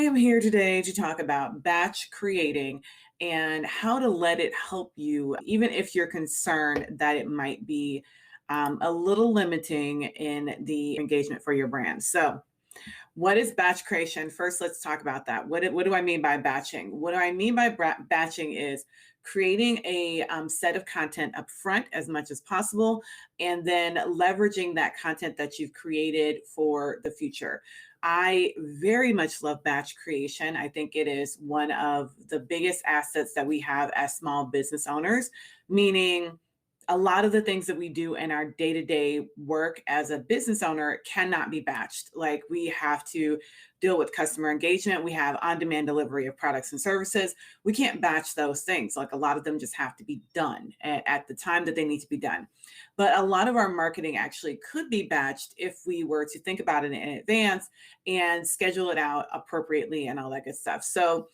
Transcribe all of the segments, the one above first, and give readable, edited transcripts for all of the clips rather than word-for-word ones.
am here today to talk about batch creating and how to let it help you, even if you're concerned that it might be a little limiting in the engagement for your brand. So, what is batch creation? First, let's talk about that. What do I mean by batching? What do I mean by batching is creating a set of content up front as much as possible, and then leveraging that content that you've created for the future. I very much love batch creation. I think it is one of the biggest assets that we have as small business owners, meaning a lot of the things that we do in our day-to-day work as a business owner cannot be batched. Like, we have to deal with customer engagement. We have on-demand delivery of products and services. We can't batch those things. Like, a lot of them just have to be done at the time that they need to be done. But a lot of our marketing actually could be batched if we were to think about it in advance and schedule it out appropriately and all that good stuff. So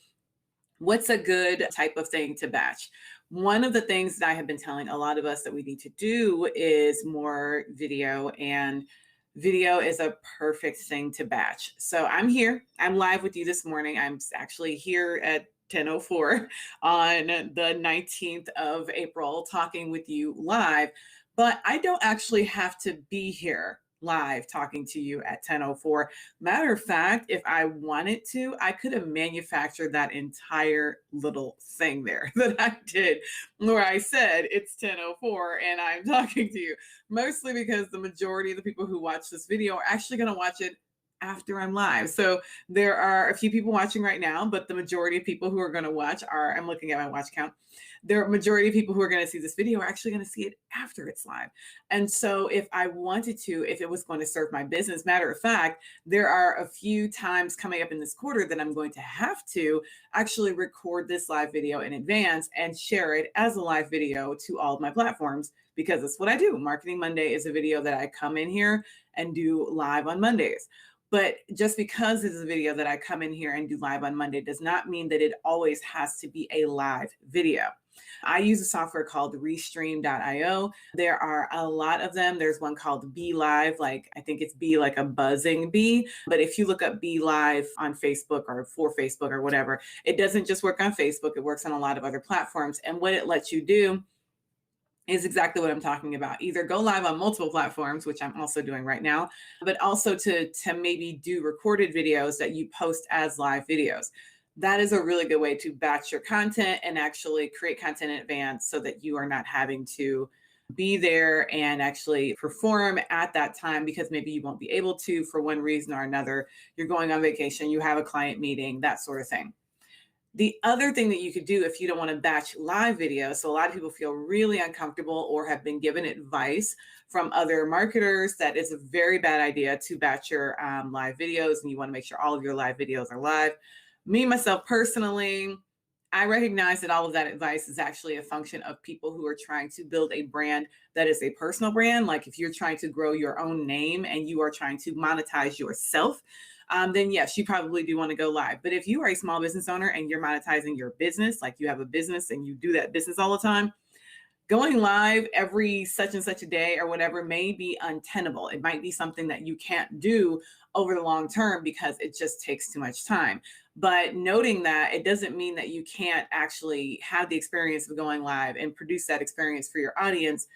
what's a good type of thing to batch? One of the things that I have been telling a lot of us that we need to do is more video, and video is a perfect thing to batch. So I'm here, I'm live with you this morning. I'm actually here at 10:04 on the 19th of April talking with you live, but I don't actually have to be here live talking to you at 10:04. Matter of fact, if I wanted to, I could have manufactured that entire little thing there that I did where I said it's 10:04 and I'm talking to you, mostly because the majority of the people who watch this video are actually going to watch it after I'm live. So there are a few people watching right now, but the majority of people who are going to watch are, I'm looking at my watch count, the majority of people who are going to see this video are actually going to see it after it's live. And so if I wanted to, if it was going to serve my business, matter of fact, there are a few times coming up in this quarter that I'm going to have to actually record this live video in advance and share it as a live video to all of my platforms, because that's what I do. Marketing Monday is a video that I come in here and do live on Mondays. But just because this is a video that I come in here and do live on Monday does not mean that it always has to be a live video. I use a software called Restream.io. There are a lot of them. There's one called Be Live, like I think it's Be like a buzzing bee. But if you look up Be Live on Facebook or for Facebook or whatever, it doesn't just work on Facebook. It works on a lot of other platforms. And what it lets you do is exactly what I'm talking about. Either go live on multiple platforms, which I'm also doing right now, but also to maybe do recorded videos that you post as live videos. That is a really good way to batch your content and actually create content in advance so that you are not having to be there and actually perform at that time, because maybe you won't be able to for one reason or another. You're going on vacation, you have a client meeting, that sort of thing. The other thing that you could do if you don't want to batch live videos, so a lot of people feel really uncomfortable or have been given advice from other marketers that it's a very bad idea to batch your live videos, and you want to make sure all of your live videos are live. Me, myself personally, I recognize that all of that advice is actually a function of people who are trying to build a brand that is a personal brand. Like, if you're trying to grow your own name and you are trying to monetize yourself, then yes, you probably do want to go live. But if you are a small business owner and you're monetizing your business, like you have a business and you do that business all the time, going live every such and such a day or whatever may be untenable. It might be something that you can't do over the long term because it just takes too much time. But noting that, it doesn't mean that you can't actually have the experience of going live and produce that experience for your audience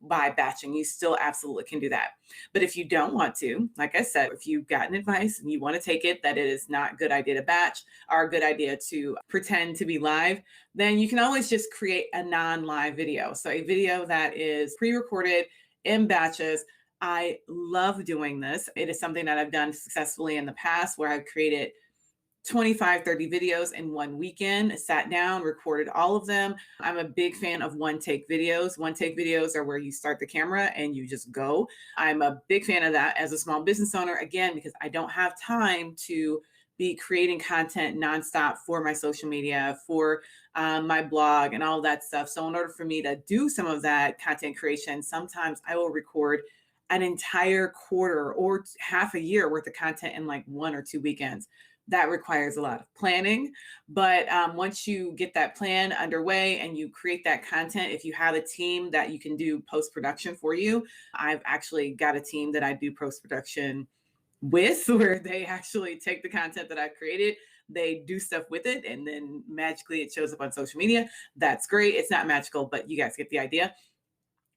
by batching. You still absolutely can do that. But if you don't want to, like I said, if you've gotten advice and you want to take it that it is not a good idea to batch or a good idea to pretend to be live, then you can always just create a non-live video. So a video that is pre-recorded in batches. I love doing this. It is something that I've done successfully in the past, where I've created 25, 30 videos in one weekend, sat down, recorded all of them. I'm a big fan of one-take videos. One-take videos are where you start the camera and you just go. I'm a big fan of that as a small business owner, again, because I don't have time to be creating content nonstop for my social media, for my blog and all that stuff. So in order for me to do some of that content creation, sometimes I will record an entire quarter or half a year worth of content in like 1 or 2 weekends. That requires a lot of planning. But once you get that plan underway and you create that content, if you have a team that you can do post-production for you, I've actually got a team that I do post-production with, where they actually take the content that I've created, they do stuff with it and then magically it shows up on social media. That's great. It's not magical, but you guys get the idea.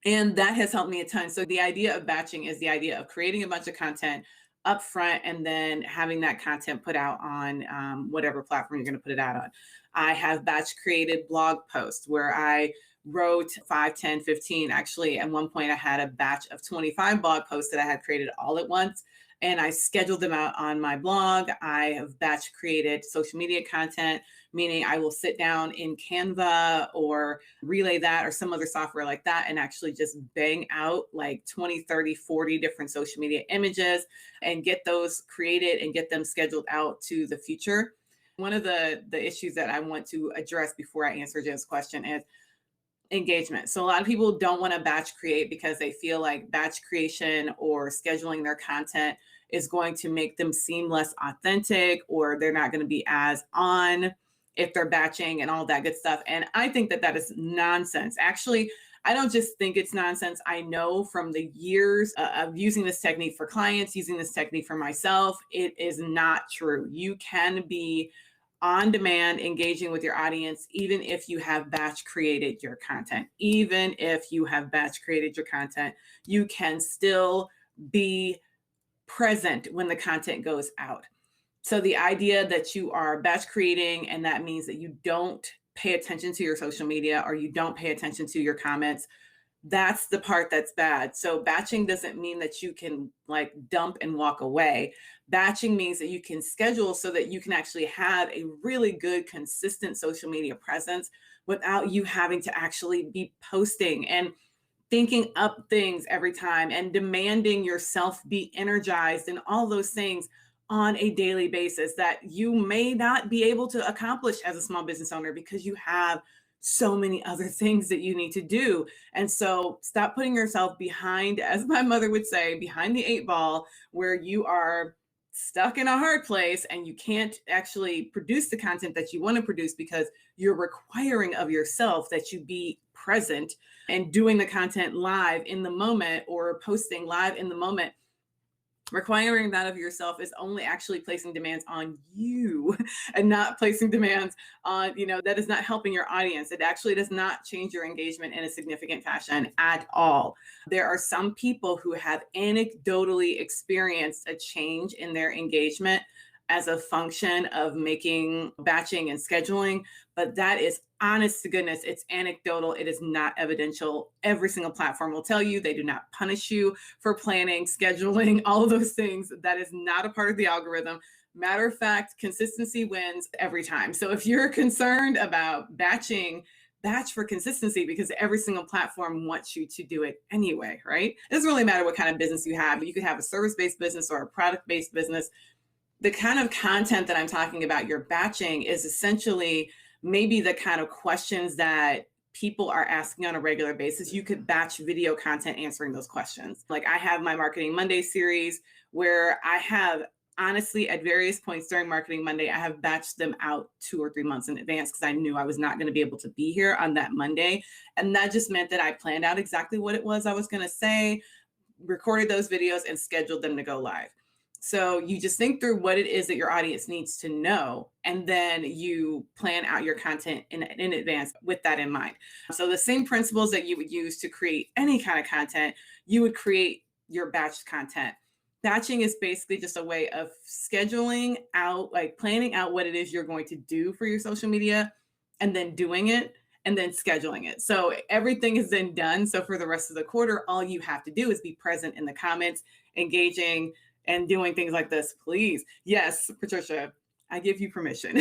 And that has helped me a ton. So the idea of batching is the idea of creating a bunch of content up front and then having that content put out on whatever platform you're going to put it out on. I have batch created blog posts where I wrote 5, 10, 15. Actually, at one point I had a batch of 25 blog posts that I had created all at once, and I scheduled them out on my blog. I have batch created social media content, meaning I will sit down in Canva or Relay That or some other software like that and actually just bang out like 20, 30, 40 different social media images and get those created and get them scheduled out to the future. One of the issues that I want to address before I answer Jen's question is engagement. So a lot of people don't want to batch create because they feel like batch creation or scheduling their content is going to make them seem less authentic, or they're not going to be as on if they're batching and all that good stuff. And I think that that is nonsense. Actually, I don't just think it's nonsense. I know from the years of using this technique for clients, using this technique for myself, it is not true. You can be on demand, engaging with your audience, even if you have batch created your content. Even if you have batch created your content, you can still be present when the content goes out. So the idea that you are batch creating, and that means that you don't pay attention to your social media or you don't pay attention to your comments, that's the part that's bad. So batching doesn't mean that you can like dump and walk away. Batching means that you can schedule so that you can actually have a really good, consistent social media presence without you having to actually be posting and thinking up things every time and demanding yourself be energized and all those things on a daily basis that you may not be able to accomplish as a small business owner because you have so many other things that you need to do. And so stop putting yourself behind, as my mother would say, behind the 8 ball, where you are stuck in a hard place and you can't actually produce the content that you want to produce because you're requiring of yourself that you be present and doing the content live in the moment or posting live in the moment. Requiring that of yourself is only actually placing demands on you and not placing demands on, that is not helping your audience. It actually does not change your engagement in a significant fashion at all. There are some people who have anecdotally experienced a change in their engagement as a function of making batching and scheduling, but that is honest to goodness, it's anecdotal. It is not evidential. Every single platform will tell you they do not punish you for planning, scheduling, all of those things. That is not a part of the algorithm. Matter of fact, consistency wins every time. So if you're concerned about batching, batch for consistency because every single platform wants you to do it anyway, right? It doesn't really matter what kind of business you have. You could have a service-based business or a product-based business. The kind of content that I'm talking about, you're batching, is essentially maybe the kind of questions that people are asking on a regular basis. You could batch video content answering those questions. Like I have my Marketing Monday series where I have honestly at various points during Marketing Monday, I have batched them out 2 or 3 months in advance because I knew I was not going to be able to be here on that Monday. And that just meant that I planned out exactly what it was I was going to say, recorded those videos and scheduled them to go live. So you just think through what it is that your audience needs to know, and then you plan out your content in advance with that in mind. So the same principles that you would use to create any kind of content, you would create your batched content. Batching is basically just a way of scheduling out, like planning out what it is you're going to do for your social media, and then doing it, and then scheduling it. So everything is then done. So for the rest of the quarter, all you have to do is be present in the comments, engaging, and doing things like this, please. Yes, Patricia, I give you permission.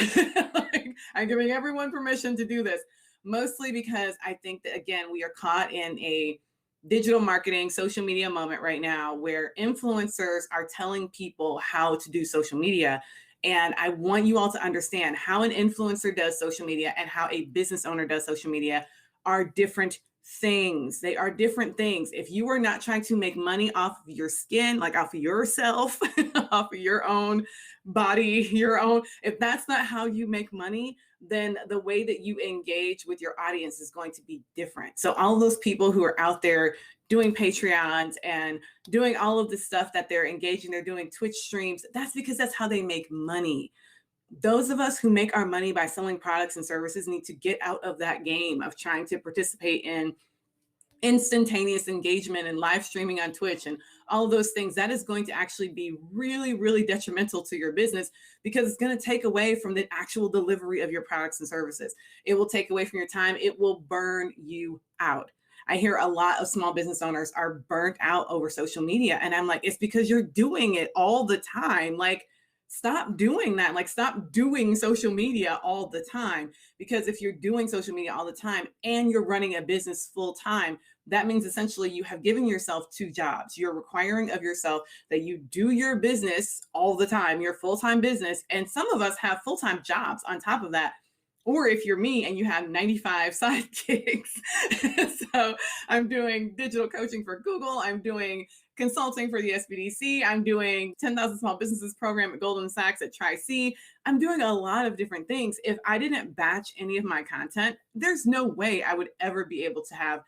Like, I'm giving everyone permission to do this, mostly because I think that, again, we are caught in a digital marketing, social media moment right now where influencers are telling people how to do social media. And I want you all to understand how an influencer does social media and how a business owner does social media are different things. They are different things. If you are not trying to make money off of your skin, like off of yourself, off of your own body, if that's not how you make money, then the way that you engage with your audience is going to be different. So all those people who are out there doing Patreons and doing all of the stuff that they're engaging, they're doing Twitch streams, that's because that's how they make money. Those of us who make our money by selling products and services need to get out of that game of trying to participate in instantaneous engagement and live streaming on Twitch and all of those things. That is going to actually be really, really detrimental to your business because it's going to take away from the actual delivery of your products and services. It will take away from your time. It will burn you out. I hear a lot of small business owners are burnt out over social media. And I'm like, it's because you're doing it all the time. Like, stop doing that. Like, stop doing social media all the time. Because if you're doing social media all the time and you're running a business full time, that means essentially you have given yourself two jobs. You're requiring of yourself that you do your business all the time, your full-time business. And some of us have full-time jobs on top of that. Or if you're me and you have 95 side gigs. So I'm doing digital coaching for Google. I'm doing consulting for the SBDC. I'm doing 10,000 Small Businesses program at Goldman Sachs at Tri-C. I'm doing a lot of different things. If I didn't batch any of my content, there's no way I would ever be able to have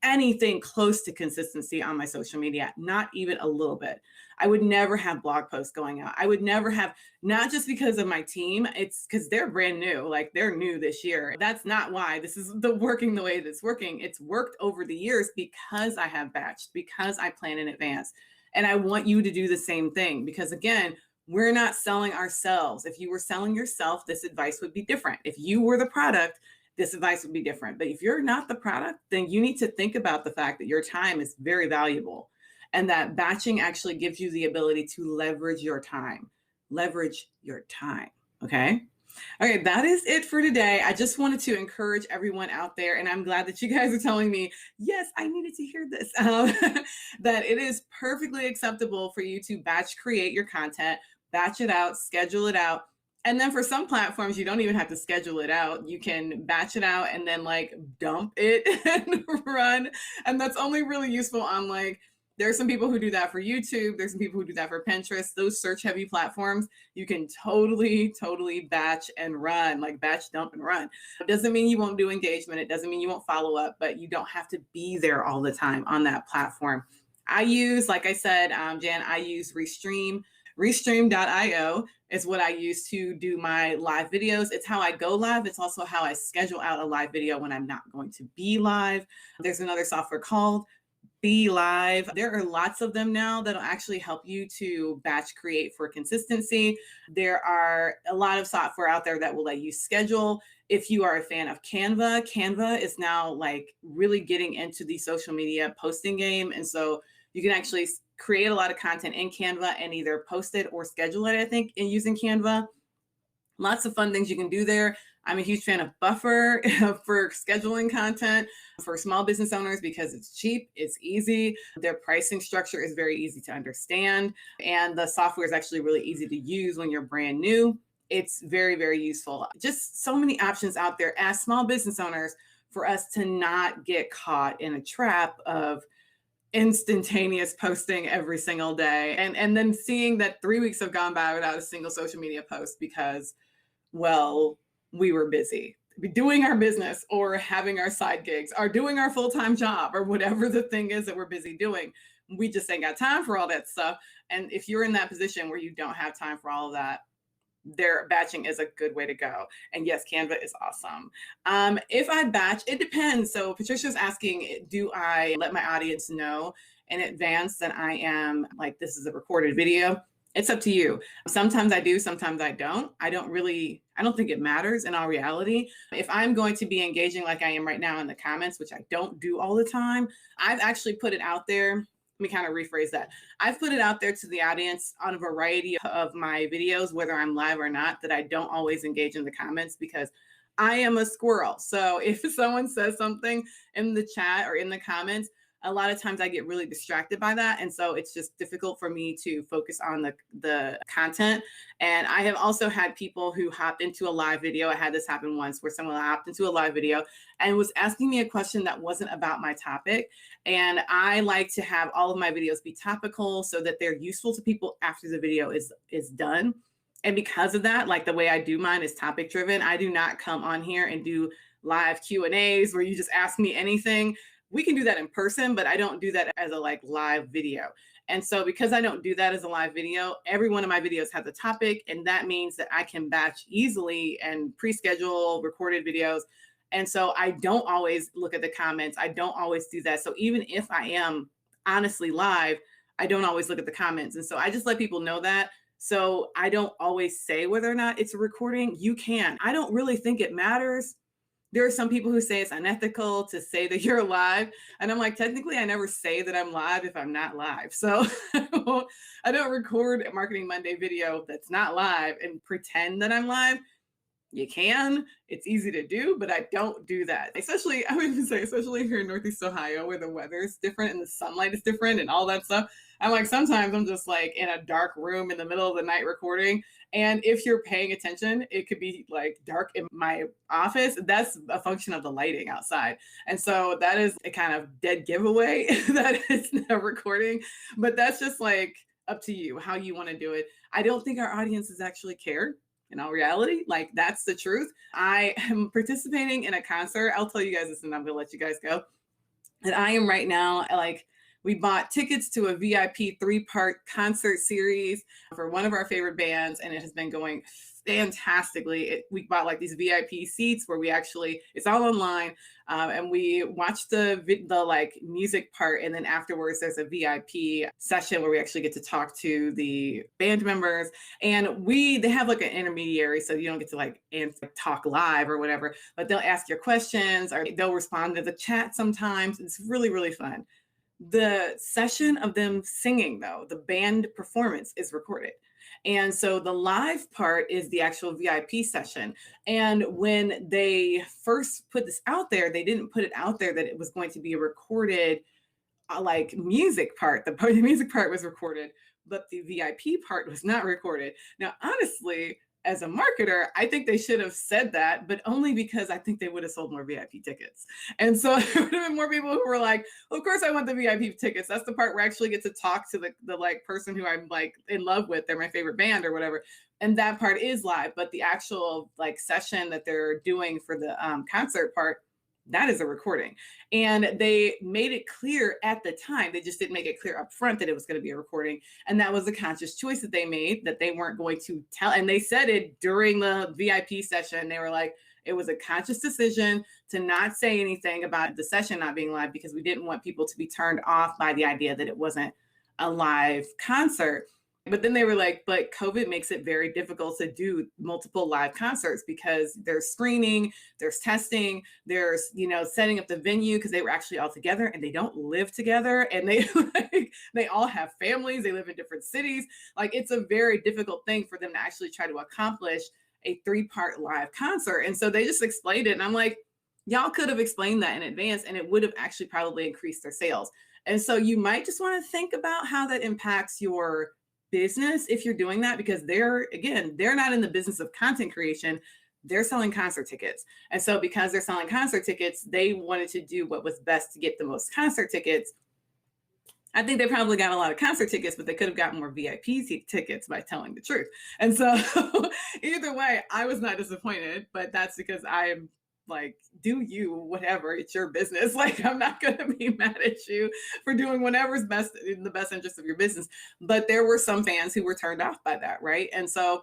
anything close to consistency on my social media, not even a little bit. I would never have blog posts going out. I would never have, not just because of my team, it's because they're brand new, like they're new this year. That's not why this is working the way that's working. It's worked over the years because I have batched, because I plan in advance. And I want you to do the same thing because again, we're not selling ourselves. If you were selling yourself, this advice would be different. If you were the product, this advice would be different. But if you're not the product, then you need to think about the fact that your time is very valuable and that batching actually gives you the ability to leverage your time. Leverage your time, okay? Okay, that is it for today. I just wanted to encourage everyone out there, and I'm glad that you guys are telling me, yes, I needed to hear this, that it is perfectly acceptable for you to batch create your content, batch it out, schedule it out. And then for some platforms, you don't even have to schedule it out. You can batch it out and then like dump it and run. And that's only really useful on like, there are some people who do that for YouTube. There's some people who do that for Pinterest. Those search heavy platforms, you can totally batch and run, like batch, dump and run. It doesn't mean you won't do engagement. It doesn't mean you won't follow up, but you don't have to be there all the time on that platform. I use, like I said, Jan, I use Restream. Restream.io is what I use to do my live videos. It's how I go live. It's also how I schedule out a live video when I'm not going to be live. There's another software called Be Live. There are lots of them now that'll actually help you to batch create for consistency. There are a lot of software out there that will let you schedule. If you are a fan of Canva, Canva is now like really getting into the social media posting game. And so you can actually create a lot of content in Canva and either post it or schedule it, I think, in using Canva. Lots of fun things you can do there. I'm a huge fan of Buffer for scheduling content for small business owners because it's cheap, it's easy. Their pricing structure is very easy to understand. And the software is actually really easy to use when you're brand new. It's very useful. Just so many options out there as small business owners for us to not get caught in a trap of instantaneous posting every single day and then seeing that 3 weeks have gone by without a single social media post because, well, we were busy doing our business or having our side gigs or doing our full-time job or whatever the thing is that we're busy doing. We just ain't got time for all that stuff. And if you're in that position where you don't have time for all of that, their batching is a good way to go. And yes, Canva is awesome. If I batch, it depends. So Patricia's asking, do I let my audience know in advance that I am like, this is a recorded video? It's up to you. Sometimes I do, sometimes I don't. I don't think it matters in all reality. If I'm going to be engaging like I am right now in the comments, which I don't do all the time, I've actually put it out there. Let me kind of rephrase that. I've put it out there to the audience on a variety of my videos, whether I'm live or not, that I don't always engage in the comments because I am a squirrel. So if someone says something in the chat or in the comments, a lot of times I get really distracted by that. And so it's just difficult for me to focus on the content. And I have also had people who hopped into a live video. I had this happen once where someone hopped into a live video and was asking me a question that wasn't about my topic. And I like to have all of my videos be topical so that they're useful to people after the video is done. And because of that, like the way I do mine is topic driven. I do not come on here and do live Q&As where you just ask me anything. We can do that in person, but I don't do that as a like live video. And so because I don't do that as a live video, every one of my videos has a topic, and that means that I can batch easily and pre-schedule recorded videos. And so I don't always look at the comments. I don't always do that. So even if I am honestly live, I don't always look at the comments. And so I just let people know that. So I don't always say whether or not it's a recording. You can. I don't really think it matters. There are some people who say it's unethical to say that you're live. And I'm like, technically, I never say that I'm live if I'm not live. So I don't record a Marketing Monday video that's not live and pretend that I'm live. You can, it's easy to do, but I don't do that. Especially, I would even say, especially here in Northeast Ohio, where the weather is different and the sunlight is different and all that stuff. I'm like, sometimes I'm just like in a dark room in the middle of the night recording. And if you're paying attention, it could be like dark in my office. That's a function of the lighting outside. And so that is a kind of dead giveaway that it's not recording, but that's just like up to you, how you want to do it. I don't think our audiences actually care. In all reality, like that's the truth. I am participating in a concert. I'll tell you guys this and I'm gonna let you guys go. And I am right now, like, we bought tickets to a VIP 3-part concert series for one of our favorite bands, and it has been going fantastically. We bought like these VIP seats where we actually, it's all online, and we watched the like music part, and then afterwards there's a VIP session where we actually get to talk to the band members, and they have like an intermediary, so you don't get to like talk live or whatever, but they'll ask your questions or they'll respond to the chat sometimes. It's really, really fun. The session of them singing, though, the band performance is recorded. And so the live part is the actual VIP session. And when they first put this out there, they didn't put it out there that it was going to be a recorded like music part. The music part was recorded, but the VIP part was not recorded. Now, honestly, as a marketer, I think they should have said that, but only because I think they would have sold more VIP tickets. And so there would have been more people who were like, well, of course I want the VIP tickets. That's the part where I actually get to talk to the like person who I'm like in love with. They're my favorite band or whatever. And that part is live, but the actual like session that they're doing for the concert part, that is a recording. And they made it clear at the time. They just didn't make it clear up front that it was going to be a recording. And that was a conscious choice that they made, that they weren't going to tell. And they said it during the VIP session. They were like, it was a conscious decision to not say anything about the session not being live because we didn't want people to be turned off by the idea that it wasn't a live concert. But then they were like, but COVID makes it very difficult to do multiple live concerts because there's screening, there's testing, there's, setting up the venue because they were actually all together and they don't live together. And they all have families, they live in different cities. Like it's a very difficult thing for them to actually try to accomplish a 3-part live concert. And so they just explained it. And I'm like, y'all could have explained that in advance and it would have actually probably increased their sales. And so you might just want to think about how that impacts your business if you're doing that, because they're not in the business of content creation. They're selling concert tickets. And so because they're selling concert tickets, they wanted to do what was best to get the most concert tickets. I think they probably got a lot of concert tickets, but they could have gotten more VIP tickets by telling the truth. And so either way, I was not disappointed, but that's because I'm like, do you, whatever, it's your business. Like, I'm not going to be mad at you for doing whatever's best in the best interest of your business. But there were some fans who were turned off by that, right? And so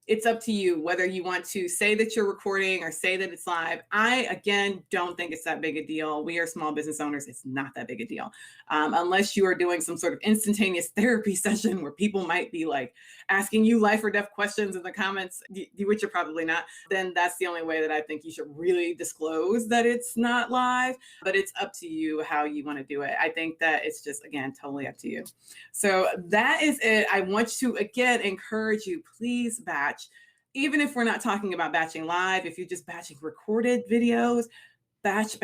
it's up to you whether you want to say that you're recording or say that it's live. I, again, don't think it's that big a deal. We are small business owners. It's not that big a deal. Unless you are doing some sort of instantaneous therapy session where people might be like asking you life or death questions in the comments, which you're probably not, then that's the only way that I think you should really disclose that it's not live. But it's up to you how you want to do it. I think that it's just, again, totally up to you. So that is it. I want to, again, encourage you, please batch. Even if we're not talking about batching live, if you're just batching recorded videos, batch.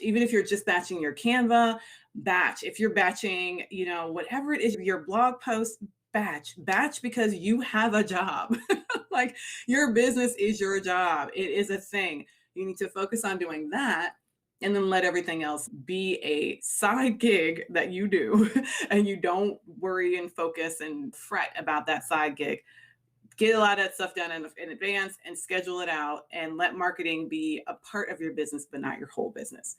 Even if you're just batching your Canva, batch. If you're batching, whatever it is, your blog post, batch because you have a job. Like your business is your job. It is a thing. You need to focus on doing that. And then let everything else be a side gig that you do. And you don't worry and focus and fret about that side gig. Get a lot of that stuff done in advance and schedule it out and let marketing be a part of your business, but not your whole business.